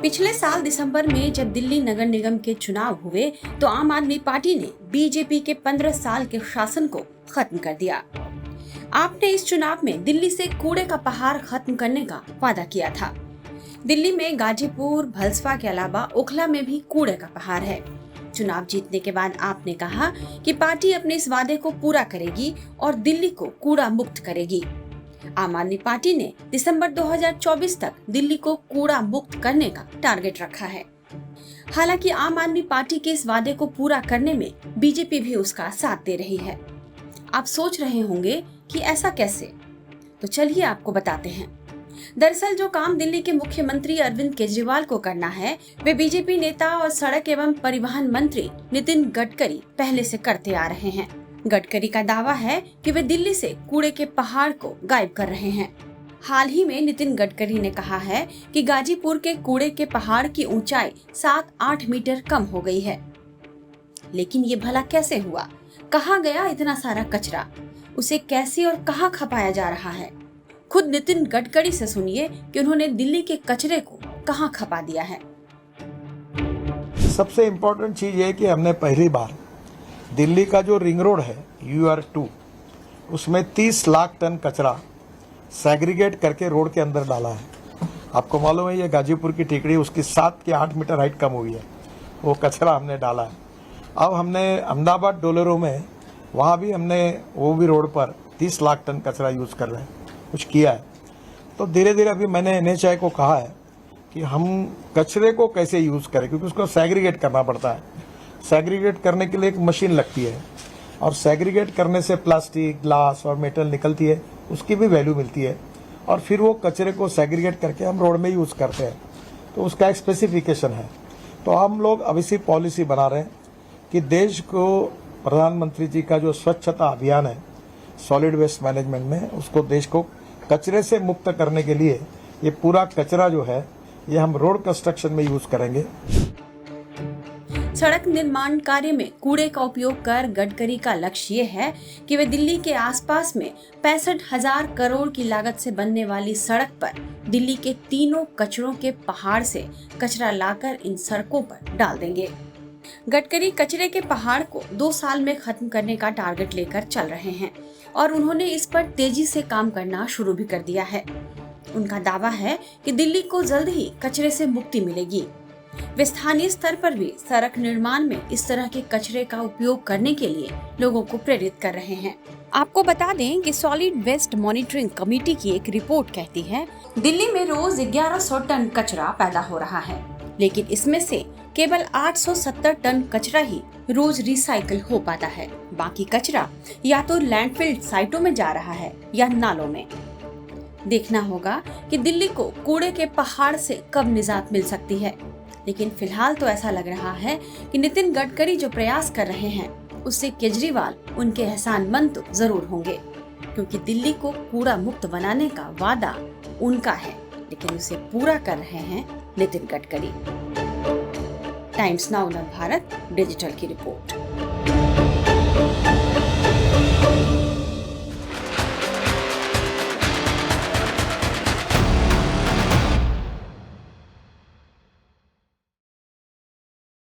पिछले साल दिसंबर में जब दिल्ली नगर निगम के चुनाव हुए तो आम आदमी पार्टी ने बीजेपी के 15 साल के शासन को खत्म कर दिया। आपने इस चुनाव में दिल्ली से कूड़े का पहाड़ खत्म करने का वादा किया था। दिल्ली में गाजीपुर, भलसवा के अलावा ओखला में भी कूड़े का पहाड़ है। चुनाव जीतने के बाद आपने कहा कि पार्टी अपने इस वादे को पूरा करेगी और दिल्ली को कूड़ा मुक्त करेगी। आम आदमी पार्टी ने दिसंबर 2024 तक दिल्ली को कूड़ा मुक्त करने का टारगेट रखा है। हालांकि आम आदमी पार्टी के इस वादे को पूरा करने में बीजेपी भी उसका साथ दे रही है। आप सोच रहे होंगे कि ऐसा कैसे, तो चलिए आपको बताते हैं। दरअसल जो काम दिल्ली के मुख्यमंत्री अरविंद केजरीवाल को करना है, वे बीजेपी नेता और सड़क एवं परिवहन मंत्री नितिन गडकरी पहले से करते आ रहे हैं। गडकरी का दावा है कि वे दिल्ली से कूड़े के पहाड़ को गायब कर रहे हैं। हाल ही में नितिन गडकरी ने कहा है कि गाजीपुर के कूड़े के पहाड़ की ऊंचाई 7-8 मीटर कम हो गई है। लेकिन ये भला कैसे हुआ? कहाँ गया इतना सारा कचरा? उसे कैसे और कहाँ खपाया जा रहा है? खुद नितिन गडकरी से सुनिए कि उन्होंने दिल्ली के कचरे को कहाँ खपा दिया है। सबसे इम्पोर्टेंट चीज ये है कि हमने पहली बार दिल्ली का जो रिंग रोड है UR2, उसमें 30 लाख टन कचरा सेग्रीगेट करके रोड के अंदर डाला है। आपको मालूम है ये गाजीपुर की टिकड़ी उसकी 7 के 8 मीटर हाइट कम हुई है, वो कचरा हमने डाला है। अब हमने अहमदाबाद डोलेरो में वहाँ भी हमने वो भी रोड पर 30 लाख टन कचरा यूज़ कर रहे हैं, कुछ किया है। तो धीरे धीरे अभी मैंने NHAI को कहा है कि हम कचरे को कैसे यूज़ करें, क्योंकि उसको सेग्रीगेट करना पड़ता है। सेग्रीगेट करने के लिए एक मशीन लगती है और सेग्रीगेट करने से प्लास्टिक, ग्लास और मेटल निकलती है, उसकी भी वैल्यू मिलती है और फिर वो कचरे को सेग्रीगेट करके हम रोड में यूज़ करते हैं। तो उसका एक स्पेसिफिकेशन है। तो हम लोग अब इसी पॉलिसी बना रहे हैं कि देश को प्रधानमंत्री जी का जो स्वच्छता अभियान है सॉलिड वेस्ट मैनेजमेंट में, उसको देश को कचरे से मुक्त करने के लिए ये पूरा कचरा जो है ये हम रोड कंस्ट्रक्शन में यूज़ करेंगे। सड़क निर्माण कार्य में कूड़े का उपयोग कर गडकरी का लक्ष्य ये है कि वे दिल्ली के आसपास में 65,000 करोड़ की लागत से बनने वाली सड़क पर दिल्ली के तीनों कचरों के पहाड़ से कचरा लाकर इन सड़कों पर डाल देंगे। गडकरी कचरे के पहाड़ को 2 साल में खत्म करने का टारगेट लेकर चल रहे हैं और उन्होंने इस पर तेजी से काम करना शुरू भी कर दिया है। उनका दावा है कि दिल्ली को जल्द ही कचरे से मुक्ति मिलेगी। वे स्थानीय स्तर पर भी सड़क निर्माण में इस तरह के कचरे का उपयोग करने के लिए लोगों को प्रेरित कर रहे हैं। आपको बता दें कि सॉलिड वेस्ट मॉनिटरिंग कमेटी की एक रिपोर्ट कहती है दिल्ली में रोज 1100 टन कचरा पैदा हो रहा है, लेकिन इसमें से केवल 870 टन कचरा ही रोज रिसाइकिल हो पाता है। बाकी कचरा या तो लैंडफिल साइटों में जा रहा है या नालों में। देखना होगा कि दिल्ली को कूड़े के पहाड़ से कब निजात मिल सकती है। लेकिन फिलहाल तो ऐसा लग रहा है कि नितिन गडकरी जो प्रयास कर रहे हैं उससे केजरीवाल उनके एहसानमंद तो जरूर होंगे, क्योंकि दिल्ली को कूड़ा मुक्त बनाने का वादा उनका है, लेकिन उसे पूरा कर रहे हैं नितिन गडकरी। टाइम्स नाउ नव भारत डिजिटल की रिपोर्ट।